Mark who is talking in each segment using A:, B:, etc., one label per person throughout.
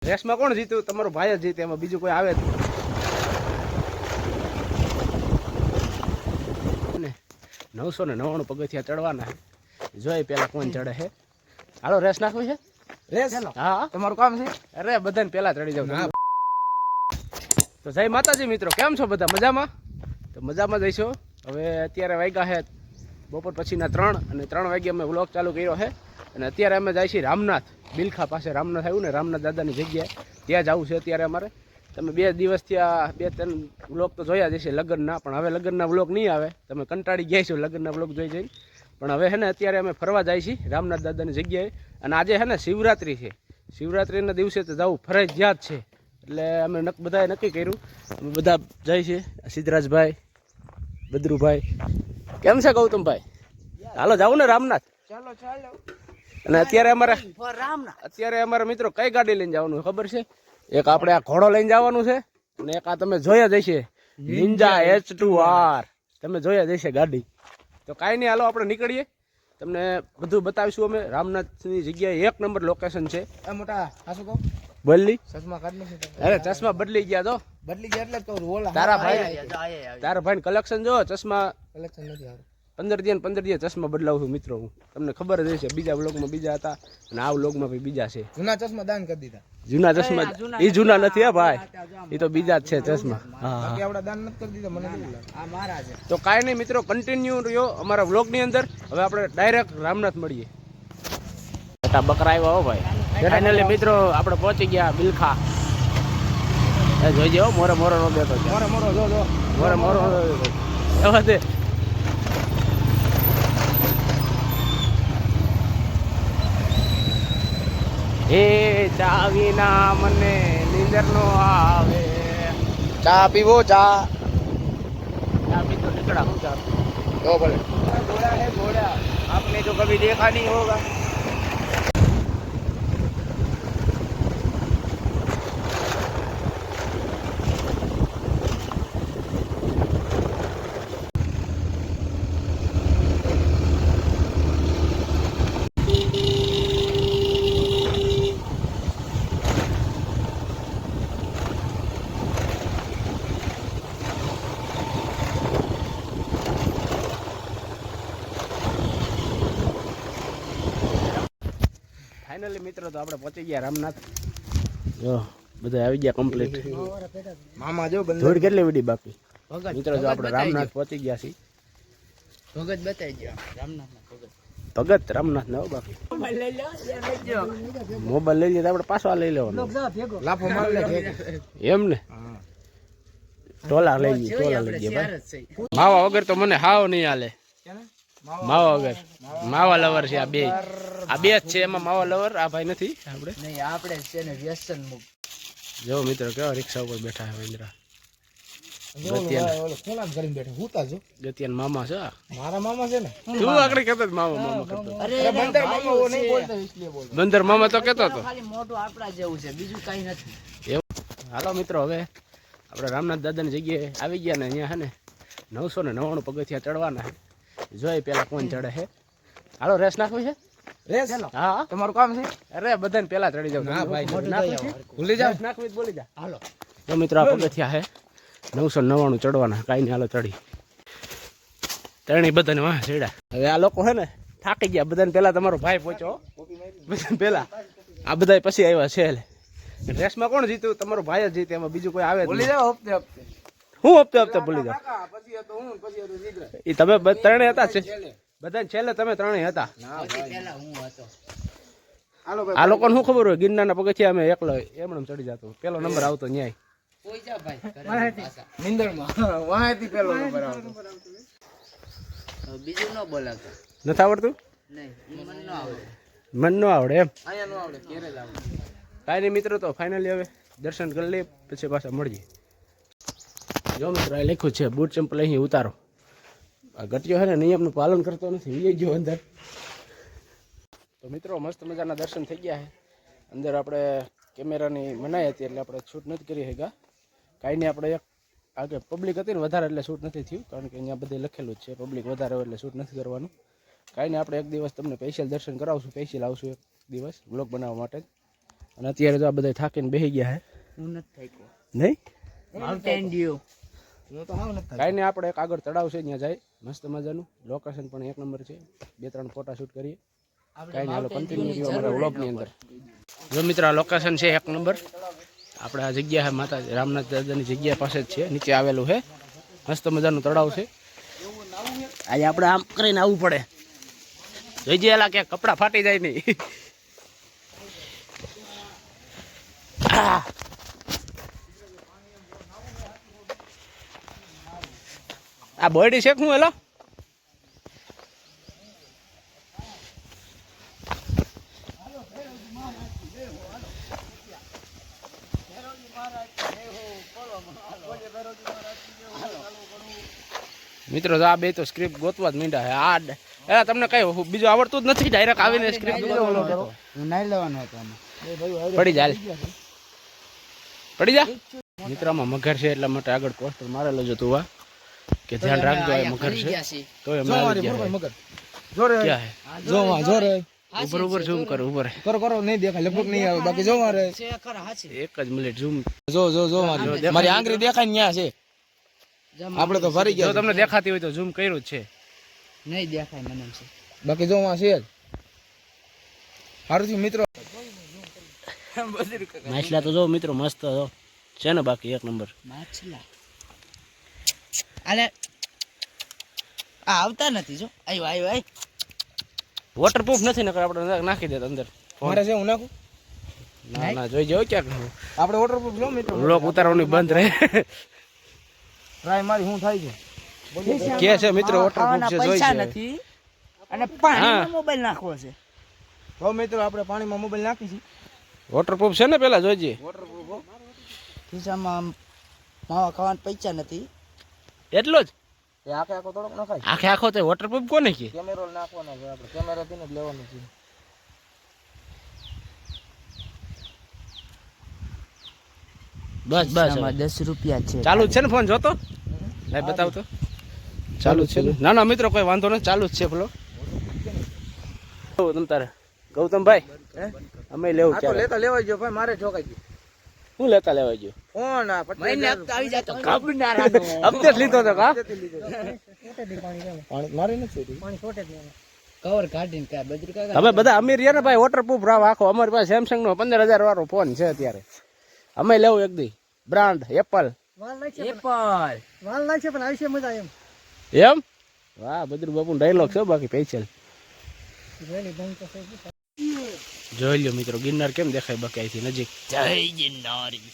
A: રેસમાં કોણ જીત્યું? તમારો ભાઈ જ જીતે, એમાં બીજું કોઈ આવે ને. 999 પગથિયા ચડવાના છે, જોઈ પેલા કોણ ચડે છે. હાલો રેસ નાખવી છે.
B: રેસ?
A: હા,
B: તમારું કામ છે?
A: અરે બધાને પેલા ચડી જાવ. તો જય માતાજી મિત્રો, કેમ છો બધા? મજામાં? તો મજામાં જઈશું. હવે અત્યારે વાગ્યા છે બપોર પછીના 3 અને 3 વાગે અમે વ્લોગ ચાલુ કર્યો છે. અને અત્યારે અમે જાય છીએ રામનાથ બિલખા પાસે. રામનાથ આવ્યું ને, રામનાથ દાદાની જગ્યાએ, ત્યાં જવું છે અત્યારે અમારે. તમે 2 દિવસથી આ 2-3 વ્લોગ તો જોયા જશે લગ્નના, પણ હવે લગ્નના વ્લોગ નહીં આવે. તમે કંટાળી ગયા છો લગ્નના વ્લોગ જોઈ જઈને. પણ હવે છે ને અત્યારે અમે ફરવા જાય છીએ રામનાથ દાદાની જગ્યાએ. અને આજે છે ને શિવરાત્રિ છે. શિવરાત્રિના દિવસે તો જવું ફરજિયાત છે. એટલે અમે બધાએ નક્કી કર્યું, અમે બધા જાય છે. સિદ્ધરાજભાઈ, બદરુભાઈ, કેમ છે ગૌતમભાઈ? હાલો જાવું ને રામનાથ?
B: ચાલો ચાલો.
A: અને અત્યારે અમારા મિત્રો કઈ ગાડી લઈને જવાનું ખબર છે? એક આપણે આ ઘોડો લઈને જવાનું છે, અને એક આ તમે જોયા જશે નિંજા H2R. તમે જોયા જશે ગાડી. તો કાંઈ નહીં, હાલો આપણે નીકળીએ. તમને બધું બતાવીશું અમે. રામનાથની જગ્યાએ 1 નંબર લોકેશન છે.
B: મોટા હાસુ કહો,
A: બદલી
B: ચશ્મા કાઢ નાખી.
A: અરે ચશ્મા બદલી ગયા તો.
B: બદલી ગયા એટલે તો ઓલા
A: તારા ભાઈ કલેક્શન જો. ચશ્મા
B: કલેક્શન નથી આવતું.
A: 15 દી ચશ્મા બદલાવું છું મિત્રો હું. તમને ખબર જ હશે, બીજા વ્લોગમાં બીજા હતા અને આ વ્લોગમાં બી બીજા છે.
B: જૂના ચશ્મા દાન કરી દીધા.
A: જૂના ચશ્મા એ જૂના નથી હે ભાઈ, એ તો બીજા જ છે ચશ્મા.
B: બાકી આપડા દાન નથી કરી દીધા. મને આ મારા છે.
A: તો કાંઈ નહીં મિત્રો, કન્ટિન્યુ રહ્યો અમારા વ્લોગની અંદર. હવે આપણે ડાયરેક્ટ રામનાથ મળીએ. બેટા બકરા આવ્યા હો ભાઈ. ફાઇનલી મિત્રો આપણે પહોંચી ગયા બિલખા. એ જોઈજે હો, મોરે મોરો નો દેતો છે.
B: મોરો જો જો
A: મોરે મોરો એવા દે. એ ચા વિના મને નીંદર નો આવે.
B: ચા પીવો, ચા
A: ચા પી તો નીકળા. હું ચા
B: તો ભલે.
A: घोड़ा है घोड़ा, आपने तो कभी देखा नहीं होगा. ફાઇનલી મિત્રો તો આપણે પહોંચી ગયા રામનાથ. જો બધા આવી ગયા કમ્પ્લીટ.
B: મામા જો
A: થોડી કેટલી વીડી બાકી મિત્રો. જો આપણે રામનાથ પહોંચી ગયા છીએ.
B: ભગત બતાઈ ગયો રામનાથ.
A: ભગત રામનાથ ના બાકી. મોબાઈલ લઈ લઈએ તો આપણે પાછો લઈ લેવાનો.
B: લાફો માર લે
A: એમ ને? ટોલા લઈ લઈએ, ટોલા લઈ લઈએ ભાઈ. માવા વગર તો મને હાવ નહીં હાલે. માવા વગર. માવા લવર છે આ બે. આ બે જ છે, એમાં માવા લવર આ ભાઈ નથી.
B: આપણે છે ને વ્યસન મુક્ત.
A: જો મિત્રો કેવા રિક્ષા ઉપર બેઠા છે ઇન્દ્રા. ગતિયાન મામા છે.
B: મારા મામા છે ને.
A: તું આગળ કહેતો મામા મામા કરતો.
B: અરે બંદર મામા વો નહીં બોલતો इसलिए બોલ.
A: બંદર મામા તો કહેતો હતો.
B: ખાલી મોટું આપડા જેવું છે, બીજું કઈ નથી.
A: એવું. હાલો મિત્રો, હવે આપણે રામનાથ દાદાની જગ્યાએ આવી ગયા ને. અહીંયા છે ને 999 પગથિયા ચડવાના છે. જોઈ પેલા કોણ ચડે છે. હાલો રેસ નાખવી છે.
B: રેસ?
A: હા,
B: તમારું કામ છે?
A: અરે બધાને પેલા ચડી જાવ.
B: ના ભાઈ,
A: ભૂલી જાવ. નાખવી બોલી જા. હાલો તો મિત્રો આ પગથિયા છે 999 ચડવાના. કાંઈ નહીં, હાલો ચડી. ત્રણેય બધાને વાહ ચડ્યા. હવે આ લોકો છે ને થાકી ગયા. બધાને પેલા તમારો ભાઈ પહોંચ્યો. બધાને પેલા આ બધા પછી આવ્યા છે. રેસમાં કોણ જીત્યું? તમારો ભાઈ જ જીતે, એમાં બીજું કોઈ આવે
B: ભૂલી જાવ. હપ્તે હપ્તે
A: હું હપ્તે ભૂલી જાવ.
B: પછી હતો હું, પછી હતો જીગરા.
A: એ તમે ત્રણેય હતા છે. બધા છેલ્લે તમે ત્રણેય હતા. આ લોકોને શું ખબર હોય? ગિરનારના પગથિયા અમે એકલો એમણે ચડી જતો. પેલો નંબર આવતો ન્યાય.
B: બીજું ન બોલાતો.
A: નથી આવડતું? મન ન આવડે એમ. કાંઈ નહીં મિત્રો, તો ફાઇનલી હવે દર્શન કરી લઈએ, પછી પાછા મળીએ. જો મિત્રો આ લખ્યું છે બૂટ ચંપલ અહીં ઉતારો. આ ગટિયો છે ને નિયમનું પાલન કરતો નથી. એ ગયો અંદર. તો મિત્રો મસ્ત મજાના દર્શન થઈ ગયા છે. અંદર આપણે કેમેરાની મનાઈ હતી એટલે આપણે શૂટ નથી કરી શક્યા. કાંઈ નહીં, આપણે એક આગળ પબ્લિક હતી ને વધારે એટલે શૂટ નથી થયું, કારણ કે અહીંયા બધે લખેલું જ છે પબ્લિક વધારે હોય એટલે શૂટ નથી કરવાનું. કાંઈ નહીં, આપણે એક દિવસ તમને સ્પેશિયલ દર્શન કરાવશું. સ્પેશિયલ આવશું એક દિવસ વ્લોગ બનાવવા માટે. અને અત્યારે તો આ બધા થાકીને બેસી ગયા હે
B: હું નથી થાક્યો.
A: નહીં
B: માઉન્ટેન ડ્યુ.
A: કાંઈ નહીં, આપણે એક આગળ તળાવ છે ત્યાં જાય મસ્ત મજાનું, લોકેશન પણ એક નંબર છે, 2-3 ફોટા શૂટ કરીએ. કાંઈ નહીં, હાલો કન્ટિન્યુ રહ્યો અમારા વ્લોગની અંદર. જો મિત્ર આ લોકેશન છે એક નંબર, આપણે આ જગ્યા છે માતાજી રામનાથ દાદાની જગ્યા પાસે જ છે, નીચે આવેલું છે, મસ્ત મજાનું તળાવ છે. આજે આપણે આમ કરીને આવવું પડે, જોઈજે એલા કે કપડાં ફાટી જાય નહીં. આ બોયડી છે હું એલો મિત્રો તો આ બે તો સ્ક્રિપ્ટ ગોતવા જ મીંડા છે. આ એલા તમને કઈ બીજું આવડતું જ નથી, ડાયરેક્ટ આવીને સ્ક્રિપ્ટ
B: હું નાઈ લેવાનો હતો આમાં.
A: પડી જા પડી જા. મિત્રમાં મગર છે એટલા માટે આગળ પોસ્ટર મારેલો જો તું કે ધ્યાન રાખજો આ મગર છે તો એમ આવી ગયા મગર જોરે ક્યાં હે જોવા જોરે ઉપર ઉપર ઝૂમ કરો ઉપર કરો નહીં દેખાય લગભગ નહીં આવે બાકી જોવા રે છે ખરા હાચી એક જ મિનિટ ઝૂમ જો મારી આંગળી દેખાય ન્યા છે આપણે તો ભરી ગયા. જો તમને દેખાતી હોય તો ઝૂમ કર્યું જ છે,
B: નહીં દેખાય મને છે
A: બાકી જોવા છે જ હારું મિત્રો. માછલા તો જો મિત્રો મસ્ત છે ને, બાકી એક નંબર
B: માછલા. આલે આ આવતા નથી જો. આવ્યો
A: વોટરપ્રૂફ નથી ને આપણે નાખી દેતા અંદર. મારે છે હું નાખું ના જોઈ જાવ ક્યાંક આપણે વોટરપ્રૂફ જો મિત્રો બ્લોક ઉતારવાની બંધ રહે. ટ્રાય મારી હું થાય છે કે છે મિત્રો વોટરપ્રૂફ છે જોઈ છે
B: નથી અને પાણીમાં મોબાઈલ નાખવો છે.
A: તો મિત્રો આપણે પાણીમાં મોબાઈલ નાખી છે, વોટરપ્રૂફ છે ને પેલા જોઈજે. વોટરપ્રૂફ
B: ખિસ્સામાં માવા ખાવાના પૈસા નથી
A: એટલો જ
B: એ આખે આખો થોડોક નખાય.
A: આખે આખો તો વોટરપ્રૂફ કોને કે
B: કેમેરો નાખવાનો છે આપણે, કેમેરાથી જ લેવાનો છે.
A: બસ બસ
B: આમાં 10 રૂપિયા છે.
A: ચાલુ જ છે ને ફોન જોતો લાઈ બતાવ તો ચાલુ જ છે ને. ના ના મિત્રો કોઈ વાંધો નહીં, ચાલુ જ છે પેલો. તમ તારે ગૌતમભાઈ અમે લેવું છે લેતા લેવાઈ ગયો ભાઈ, મારે જોકાઈ ગયું. હું લેતા લેવાઈ ગયો ફોન આ
B: મહિને હપ્તા આવી જાય તો
A: કાપનાર અપડેટ લીધો તો કા પાણી મારી નથી પાણી છોટે જ નહીં.
B: કવર કાઢીને કા બજરી કા
A: હવે બધા અમીર રહ્યા ને ભાઈ વોટરપ્રૂફ રાવ આખો. અમારી પાસે સેમસંગ નો 15,000 વાળો ફોન છે અત્યારે, અમે લેવું એક દી બ્રાન્ડ એપલ
B: વાલ
A: છે પણ આવશે મજા એમ. વાહ બદ્રુ બાપુ ડાયલોગ છે, બાકી પેચલ જોઈ લ્યો મિત્રો. ગિરનાર કેમ દેખાય બાકી અહીંથી નજીક.
B: જય ગિરનારી.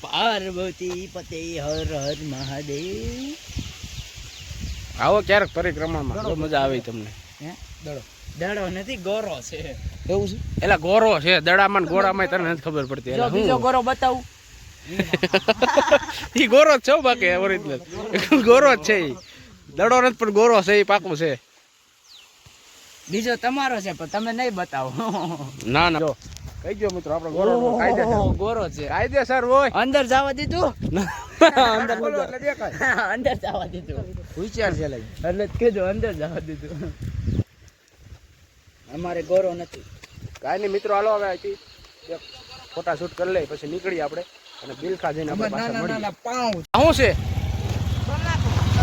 B: પાર્વતી પતે હર હર મહાદેવ.
A: આવો ક્યારેક પરિક્રમામાં, બહુ મજા આવે તમને.
B: દડો નથી ગોરો છે.
A: એવું છે એલા ગોરો છે, દડામાં ને ગોળામાં તને નથી ખબર પડતી.
B: જો બીજો ગોરો બતાવું.
A: ઈ ગોરો જ છે બાકી ઓરિજિનલ ગોરો જ છે. ઈ દડો નથી પણ ગોરો છે, ઈ પાકું છે.
B: બીજો તમારો છે પણ તમે નહીં બતાવો.
A: ના ના જો કઈ ગયો મિત્રો આપણો ગોરો કાયદેસર
B: ગોરો છે,
A: કાયદેસર હોય.
B: અંદર જવા દીધું.
A: અંદર બોલો એટલે દેખાય.
B: અંદર જવા દીધું.
A: વિચાર છે લઈ
B: એટલે જ કીધું અંદર જવા દીધું. અમારે ગોરો નથી.
A: કાંઈ નહીં મિત્રો, હાલો હવે અહીંથી એક ફોટા શૂટ કરી લઈ પછી નીકળીએ આપણે અને બિલખા જઈને આપણે પાછા મળીએ. શું છે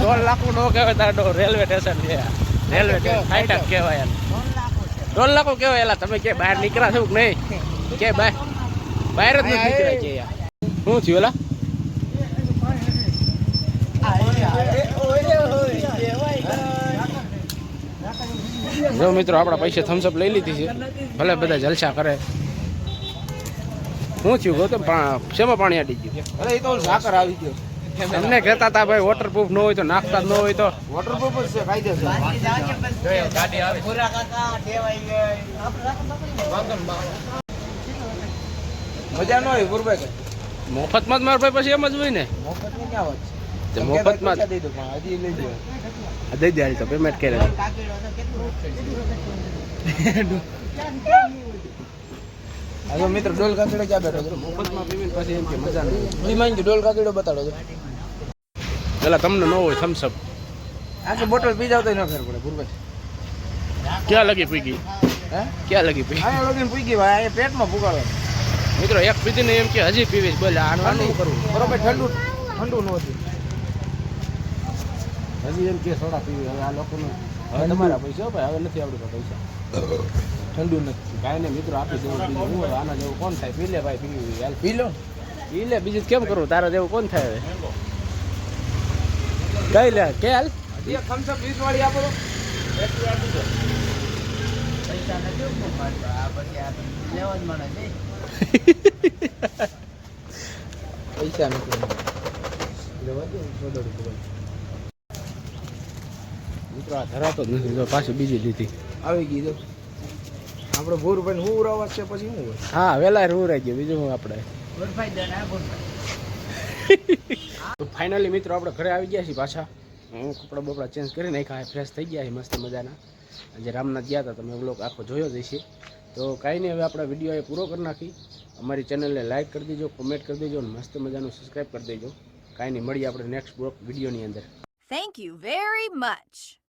A: 12 લાખ નો કહેવાય તારો રેલવે સ્ટેશન છે, રેલવે ફાઈટર કહેવાય. 12 લાખ કહેવાય. એલા તમે કે બહાર નીકળ્યા છો કે નહીં? કે બહાર જ નથી નીકળ્યા કે યાર. શું થયું એલા? જો મિત્રો આપણા પૈસા થમ્સઅપ લઈ લીધી છે, ભલે બધા જલસા કરે. શું થયું ગૌતમ? શેમાં પાણી આડી ગયું? અરે એ તો સાકર આવી ગયો. તમને કહેતા હતા ભાઈ વોટરપ્રૂફ ન હોય તો નાખતા જ ન હોય તો. વોટરપ્રૂફ જ છે કાયદેસર. મજા ન હોય ગુરભાઈ, મફતમાં જ મારા ભાઈ પછી એમ જ હોય ને. મફતમાં ક્યાં વાત છે? મફતમાં દઈ દો પણ હજી લઈ દો. દઈ દે તો પેમેન્ટ કરે. હવે મિત્ર ડોલ કાકડો ક્યાં બેઠો છો? મફતમાં પેમેન્ટ પછી એમ કે મજા નહીં. એ માંગ્યું ડોલ કાકડો બતાડો છો. પેલા તમને ન હોય થમ્સઅપ આખી બોટલ પી જાવ તો ન ખબર પડે ગુરભાઈ. ક્યાં લગી પી ગઈ?
C: હે
A: ક્યાં લગી પી
C: આ લોગીન પૂગી ભાઈ આ પેટમાં ફુગાડો
A: મિત્રો એક પીધીને એમ કે હજી પીવીશ બોલે આનું શું કરવું
C: બરોબર ઠંડુ ઠંડુ ન હતું હજી એમ કે સોડા પીવી હવે આ લોકોનું
A: હવે તમારા પૈસા ભાઈ હવે નથી આપણી પાસે પૈસા
C: ઠંડુ નથી
A: કાંઈ ને મિત્રો આપી દેવું બીજું હું હવે આના જેવું કોણ થાય પી લે ભાઈ પીવી હાલ
C: પી લો
A: પી લે બીજું કેમ કરવું તારા જેવું કોણ થાય હવે કઈ લે કે હાલ
C: હજી થમ્સ અપ 20 વાળી આપો તો
B: પૈસા નથી ઉપર મારતો આ પછી આ લેવા જ મળે છે
C: પૈસા નથી લેવા દે સોડા રૂપિયા
A: મિત્રો આ ધરાતો જ નથી જો પાછી બીજી લીધી
C: આવી ગઈ તો આપણે ભૂરભાઈ હું ઉરાવા છે પછી શું હોય
A: હા વેલા રૂ રહી ગયો બીજું હું આપણે
B: ગુરભાઈ દે ના ગુરભાઈ
A: તો ફાઇનલી મિત્રો આપણે ઘરે આવી ગયા છીએ પાછા હું કપડાં બપડા ચેન્જ કરી નાખ્યા ફ્રેશ થઈ ગયા છે મસ્ત મજાના આજે રામનાથ ગયા હતા તમે વ્લોગ આખો જોયો જ હશે તો કાંઈ નહીં હવે આપણા વિડીયો એ પૂરો કરી નાખી અમારી ચેનલને લાઇક કરી દેજો કોમેન્ટ કરી દેજો અને મસ્ત મજાનું સબસ્ક્રાઈબ કરી દેજો કાંઈ નહીં મળીએ આપણે નેક્સ્ટ વિડીયોની અંદર
D: Thank you very much.